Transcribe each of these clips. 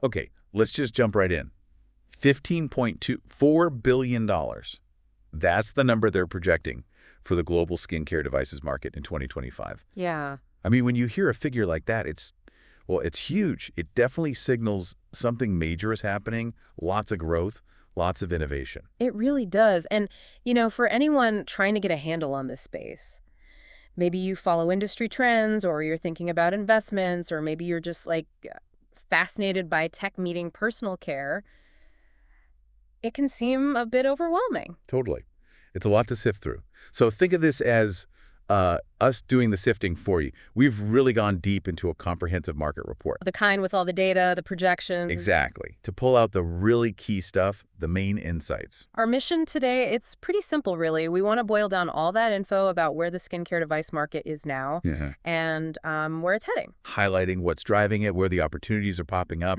Okay, let's just jump right in. $15.24 billion. That's the number they're projecting for the global skincare devices market in 2025. Yeah, I mean, when you hear a figure like that, well, it's huge. It definitely signals something major is happening, lots of growth, lots of innovation. it really does. And, for anyone trying to get a handle on this space, maybe you follow industry trends or you're thinking about investments or maybe you're just like fascinated by tech meeting personal care, it can seem a bit overwhelming. Totally. It's a lot to sift through. So think of this as us doing the sifting for you. We've really gone deep into a comprehensive market report. The kind with all the data, the projections. Exactly. To pull out the really key stuff, the main insights. Our mission today, it's pretty simple, really. We want to boil down all that info about where the skincare device market is now Yeah. and where it's heading. Highlighting what's driving it, where the opportunities are popping up,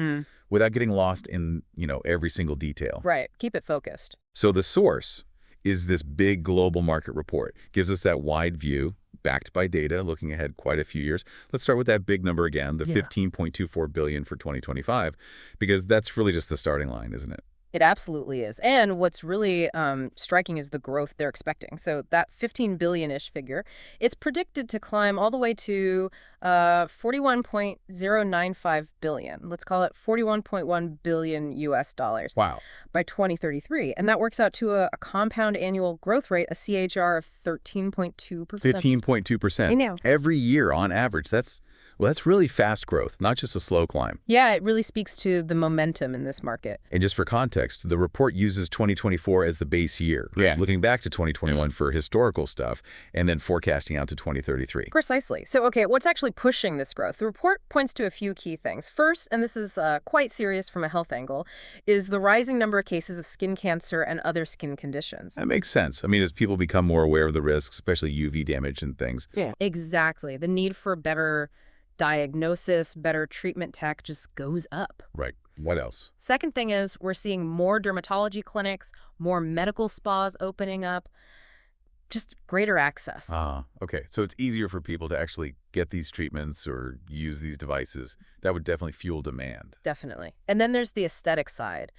without getting lost in, every single detail. Right. Keep it focused. So the source is this big global market report. Gives us that wide view, backed by data, looking ahead quite a few years. Let's start with that big number again, the 15.24 billion for 2025, because that's really just the starting line, isn't it? It absolutely is. And what's really striking is the growth they're expecting. So that 15 billion-ish figure, it's predicted to climb all the way to 41.095 billion. Let's call it 41.1 billion US dollars. Wow. By 2033. And that works out to a compound annual growth rate, a CAGR of 13.2%. 15.2%. I know. Every year on average. That's really fast growth, not just a slow climb. Yeah, it really speaks to the momentum in this market. And just for context, the report uses 2024 as the base year, looking back to 2021 for historical stuff, and then forecasting out to 2033. Precisely. So, okay, what's actually pushing this growth? The report points to a few key things. First, and this is quite serious from a health angle, is the rising number of cases of skin cancer and other skin conditions. That makes sense. I mean, as people become more aware of the risks, especially UV damage and things. Yeah. Exactly. The need for better diagnosis, better treatment tech just goes up. Right. What else? Second thing is we're seeing more dermatology clinics, more medical spas opening up, just greater access. Ah, okay. So it's easier for people to actually get these treatments or use these devices. That would definitely fuel demand. Definitely. And then there's the aesthetic side.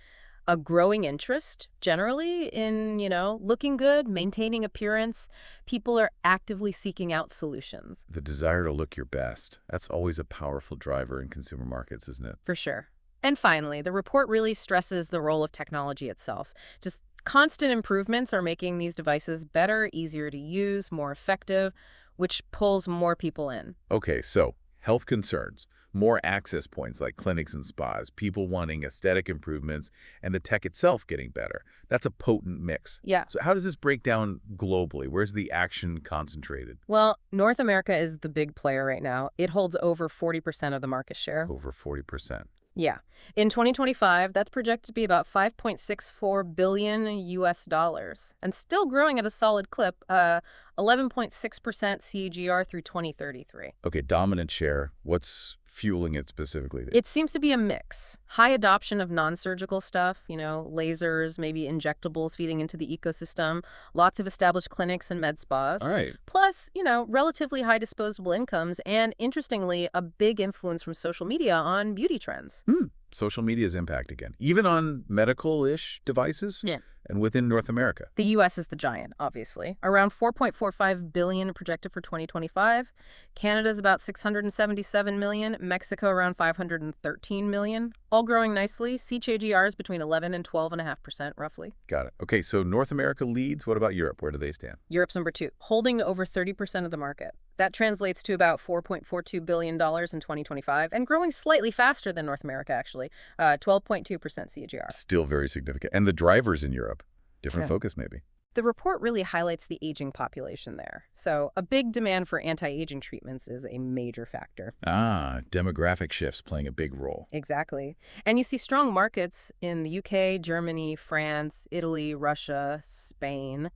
A growing interest, generally, in, looking good, maintaining appearance. People are actively seeking out solutions. The desire to look your best. That's always a powerful driver in consumer markets, isn't it? For sure. And finally, the report really stresses the role of technology itself. Just constant improvements are making these devices better, easier to use, more effective, which pulls more people in. Okay, so health concerns, more access points like clinics and spas, people wanting aesthetic improvements, and the tech itself getting better. That's a potent mix. Yeah. So how does this break down globally? Where's the action concentrated? Well, North America is the big player right now. It holds over 40% of the market share. Over 40%. Yeah. In 2025, that's projected to be about 5.64 billion US dollars and still growing at a solid clip, 11.6% CAGR through 2033. Okay, dominant share. What's fueling it specifically? It seems to be a mix. High adoption of non-surgical stuff, lasers, maybe injectables feeding into the ecosystem, lots of established clinics and med spas. All right. Plus, relatively high disposable incomes and, interestingly, a big influence from social media on beauty trends. Social media's impact again, even on medical-ish devices. Yeah. And within North America. The U.S. is the giant, obviously. Around 4.45 billion projected for 2025. Canada's about 677 million. Mexico around 513 million. All growing nicely. CAGRs between 11 and 12.5% roughly. Got it. Okay, so North America leads. What about Europe? Where do they stand? Europe's number 2, holding over 30% of the market. That translates to about $4.42 billion in 2025 and growing slightly faster than North America, actually. 12.2% CAGR. Still very significant. And the drivers in Europe? Different focus, maybe. The report really highlights the aging population there. So a big demand for anti-aging treatments is a major factor. Ah, demographic shifts playing a big role. Exactly. And you see strong markets in the UK, Germany, France, Italy, Russia, Spain.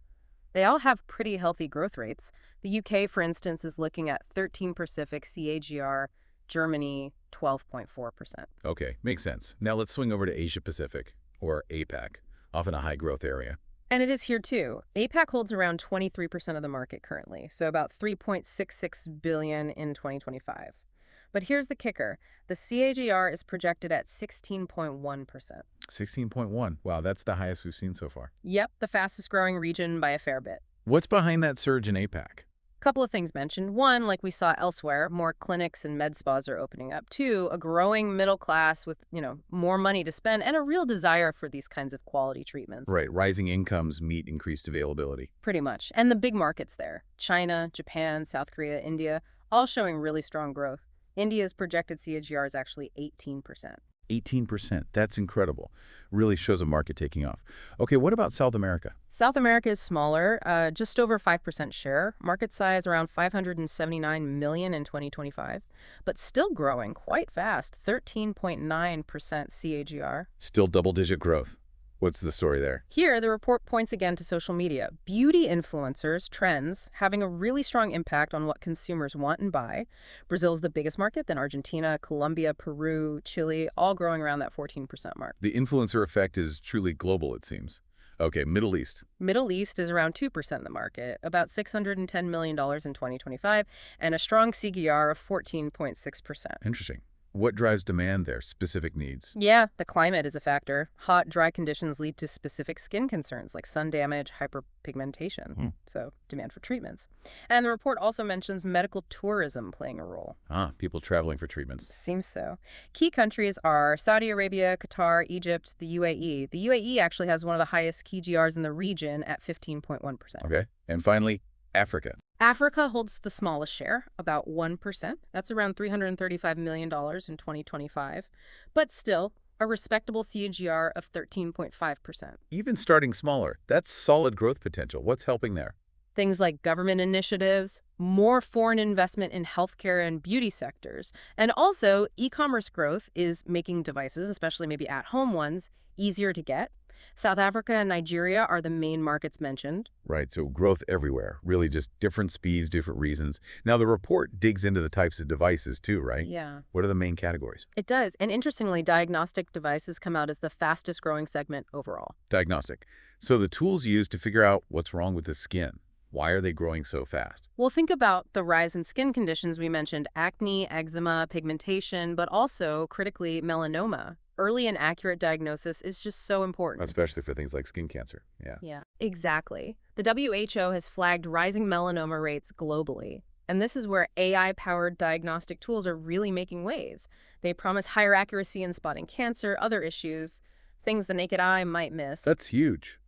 They all have pretty healthy growth rates. The UK, for instance, is looking at 13% CAGR, Germany 12.4%. Okay, makes sense. Now let's swing over to Asia Pacific, or APAC, often a high-growth area. And it is here, too. APAC holds around 23% of the market currently, so about $3.66 billion in 2025. But here's the kicker. The CAGR is projected at 16.1%. 16.1. Wow, that's the highest we've seen so far. Yep, the fastest growing region by a fair bit. What's behind that surge in APAC? Couple of things mentioned. One, like we saw elsewhere, more clinics and med spas are opening up. Two, a growing middle class with, more money to spend and a real desire for these kinds of quality treatments. Right, rising incomes meet increased availability. Pretty much. And the big markets there, China, Japan, South Korea, India, all showing really strong growth. India's projected CAGR is actually 18%. 18%. That's incredible. Really shows a market taking off. Okay, what about South America? South America is smaller, just over 5% share, market size around 579 million in 2025, but still growing quite fast, 13.9% CAGR. Still double-digit growth. What's the story there? Here, the report points again to social media. Beauty influencers, trends, having a really strong impact on what consumers want and buy. Brazil's the biggest market, then Argentina, Colombia, Peru, Chile, all growing around that 14% mark. The influencer effect is truly global, it seems. Okay, Middle East. Middle East is around 2% of the market, about $610 million in 2025, and a strong CAGR of 14.6%. Interesting. What drives demand there? Specific needs? Yeah, the climate is a factor. Hot, dry conditions lead to specific skin concerns like sun damage, hyperpigmentation, so demand for treatments. And the report also mentions medical tourism playing a role. People traveling for treatments. Seems so. Key countries are Saudi Arabia, Qatar, Egypt, the UAE. The UAE actually has one of the highest KGRs in the region at 15.1%. Okay. And finally, Africa. Africa holds the smallest share, about 1%. That's around $335 million in 2025. But still, a respectable CAGR of 13.5%. Even starting smaller, that's solid growth potential. What's helping there? Things like government initiatives, more foreign investment in healthcare and beauty sectors, and also e-commerce growth is making devices, especially maybe at-home ones, easier to get. South Africa and Nigeria are the main markets mentioned. Right, so growth everywhere, really just different speeds, different reasons. Now, the report digs into the types of devices too, right? Yeah. What are the main categories? It does. And interestingly, diagnostic devices come out as the fastest growing segment overall. Diagnostic. So the tools used to figure out what's wrong with the skin. Why are they growing so fast? Well, think about the rise in skin conditions we mentioned, acne, eczema, pigmentation, but also, critically, melanoma. Early and accurate diagnosis is just so important. Especially for things like skin cancer. Yeah, exactly. The WHO has flagged rising melanoma rates globally. And this is where AI-powered diagnostic tools are really making waves. They promise higher accuracy in spotting cancer, other issues, things the naked eye might miss. That's huge.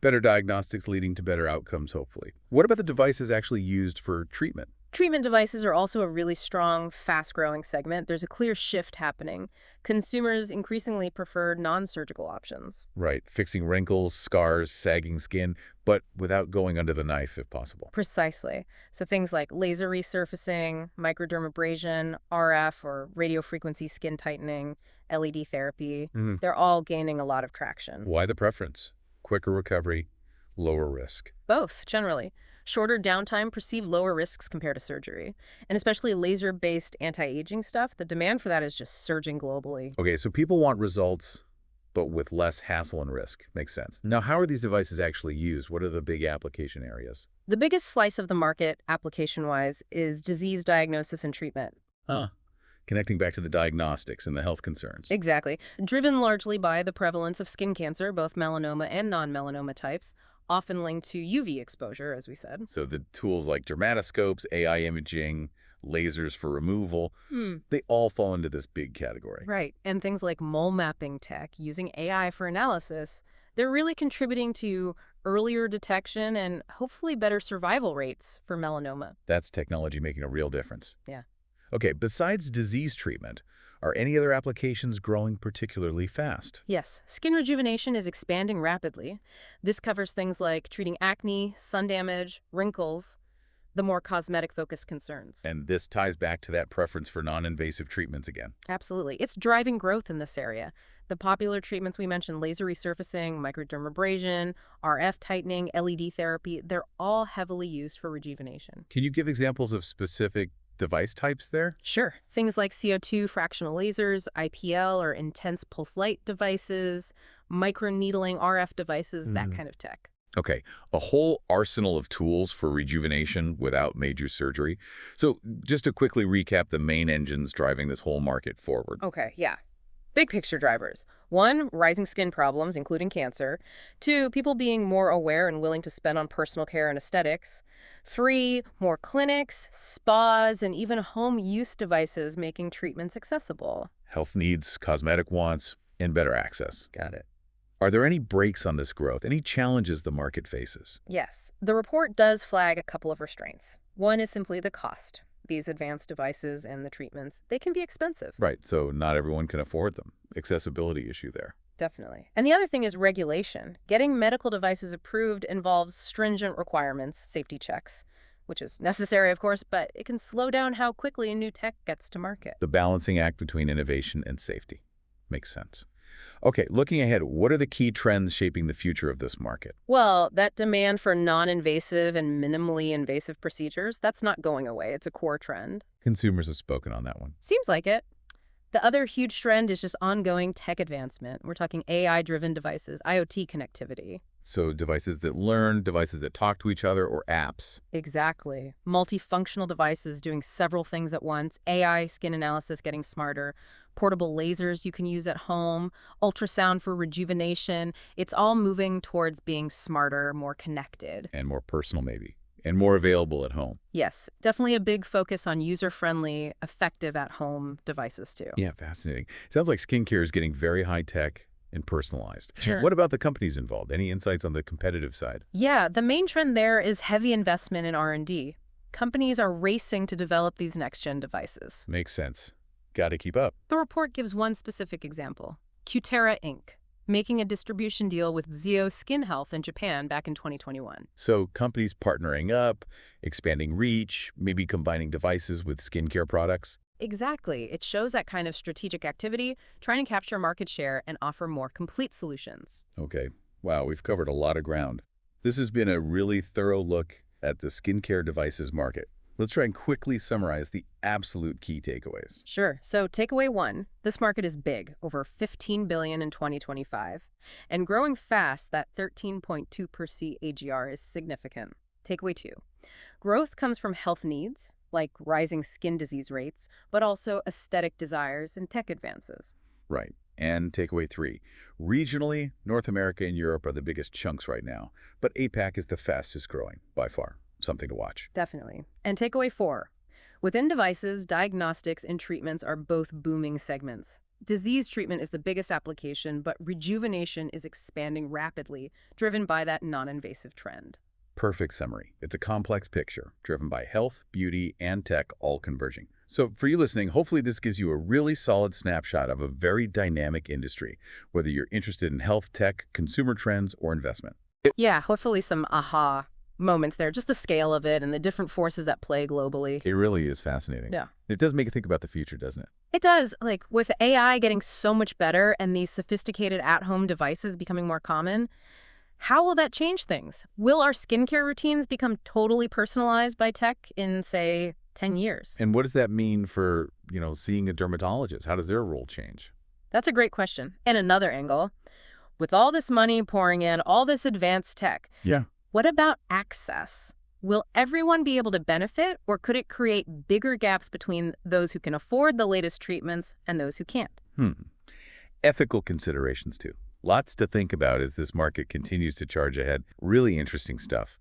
Better diagnostics leading to better outcomes, hopefully. What about the devices actually used for treatment? Treatment devices are also a really strong, fast-growing segment. There's a clear shift happening. Consumers increasingly prefer non-surgical options. Right, fixing wrinkles, scars, sagging skin, but without going under the knife if possible. Precisely. So things like laser resurfacing, microdermabrasion, RF or radiofrequency skin tightening, LED therapy, they're all gaining a lot of traction. Why the preference? Quicker recovery, lower risk. Both, generally. Shorter downtime, perceived lower risks compared to surgery. And especially laser-based anti-aging stuff, the demand for that is just surging globally. Okay, so people want results, but with less hassle and risk. Makes sense. Now, how are these devices actually used? What are the big application areas? The biggest slice of the market, application-wise, is disease diagnosis and treatment. Connecting back to the diagnostics and the health concerns. Exactly. Driven largely by the prevalence of skin cancer, both melanoma and non-melanoma types, often linked to UV exposure, as we said. So the tools like dermatoscopes, AI imaging, lasers for removal, they all fall into this big category. Right. And things like mole mapping tech, using AI for analysis, they're really contributing to earlier detection and hopefully better survival rates for melanoma. That's technology making a real difference. Yeah. Okay, besides disease treatment, are any other applications growing particularly fast? Yes, skin rejuvenation is expanding rapidly. This covers things like treating acne, sun damage, wrinkles, the more cosmetic-focused concerns. And this ties back to that preference for non-invasive treatments again. Absolutely. It's driving growth in this area. The popular treatments we mentioned, laser resurfacing, microdermabrasion, RF tightening, LED therapy, they're all heavily used for rejuvenation. Can you give examples of specific device types there? Sure. Things like CO2 fractional lasers, IPL or intense pulse light devices, microneedling RF devices, that kind of tech. Okay, a whole arsenal of tools for rejuvenation without major surgery. So just to quickly recap the main engines driving this whole market forward. Okay, yeah. Big picture drivers. One, rising skin problems, including cancer. Two, people being more aware and willing to spend on personal care and aesthetics. Three, more clinics, spas, and even home use devices making treatments accessible. Health needs, cosmetic wants, and better access. Got it. Are there any brakes on this growth? Any challenges the market faces? Yes, the report does flag a couple of restraints. One is simply the cost. These advanced devices and the treatments, they can be expensive. Right, so not everyone can afford them. Accessibility issue there. Definitely. And the other thing is regulation. Getting medical devices approved involves stringent requirements, safety checks, which is necessary, of course, but it can slow down how quickly new tech gets to market. The balancing act between innovation and safety. Makes sense. Okay, looking ahead, what are the key trends shaping the future of this market? Well, that demand for non-invasive and minimally invasive procedures, that's not going away. It's a core trend. Consumers have spoken on that one. Seems like it. The other huge trend is just ongoing tech advancement. We're talking AI-driven devices, IoT connectivity. So devices that learn, devices that talk to each other, or apps. Exactly. Multifunctional devices doing several things at once, AI skin analysis getting smarter, portable lasers you can use at home, ultrasound for rejuvenation. It's all moving towards being smarter, more connected. And more personal, maybe. And more available at home. Yes, definitely a big focus on user-friendly, effective at-home devices too. Yeah, fascinating. Sounds like skincare is getting very high-tech and personalized. Sure. What about the companies involved? Any insights on the competitive side? Yeah, the main trend there is heavy investment in R&D. Companies are racing to develop these next-gen devices. Makes sense. Got to keep up. The report gives one specific example, Cutera Inc., making a distribution deal with Zio Skin Health in Japan back in 2021. So companies partnering up, expanding reach, maybe combining devices with skincare products. Exactly. It shows that kind of strategic activity, trying to capture market share and offer more complete solutions. Okay. Wow, we've covered a lot of ground. This has been a really thorough look at the skincare devices market. Let's try and quickly summarize the absolute key takeaways. Sure. So takeaway one, this market is big, over $15 billion in 2025. And growing fast, that 13.2% AGR is significant. Takeaway two, growth comes from health needs, like rising skin disease rates, but also aesthetic desires and tech advances. Right. And takeaway three, regionally, North America and Europe are the biggest chunks right now, but APAC is the fastest growing, by far. Something to watch. Definitely. And takeaway four, within devices, diagnostics and treatments are both booming segments. Disease treatment is the biggest application, but rejuvenation is expanding rapidly, driven by that non-invasive trend. Perfect summary. It's a complex picture, driven by health, beauty, and tech all converging. So for you listening, hopefully this gives you a really solid snapshot of a very dynamic industry, whether you're interested in health, tech, consumer trends, or investment. Yeah, hopefully some aha moments there, just the scale of it and the different forces at play globally. It really is fascinating. Yeah. It does make you think about the future, doesn't it? It does. Like, with AI getting so much better and these sophisticated at-home devices becoming more common, how will that change things? Will our skincare routines become totally personalized by tech in, say, 10 years? And what does that mean for, seeing a dermatologist? How does their role change? That's a great question. And another angle, with all this money pouring in, all this advanced tech, Yeah. what about access? Will everyone be able to benefit, or could it create bigger gaps between those who can afford the latest treatments and those who can't? Ethical considerations, too. Lots to think about as this market continues to charge ahead. Really interesting stuff.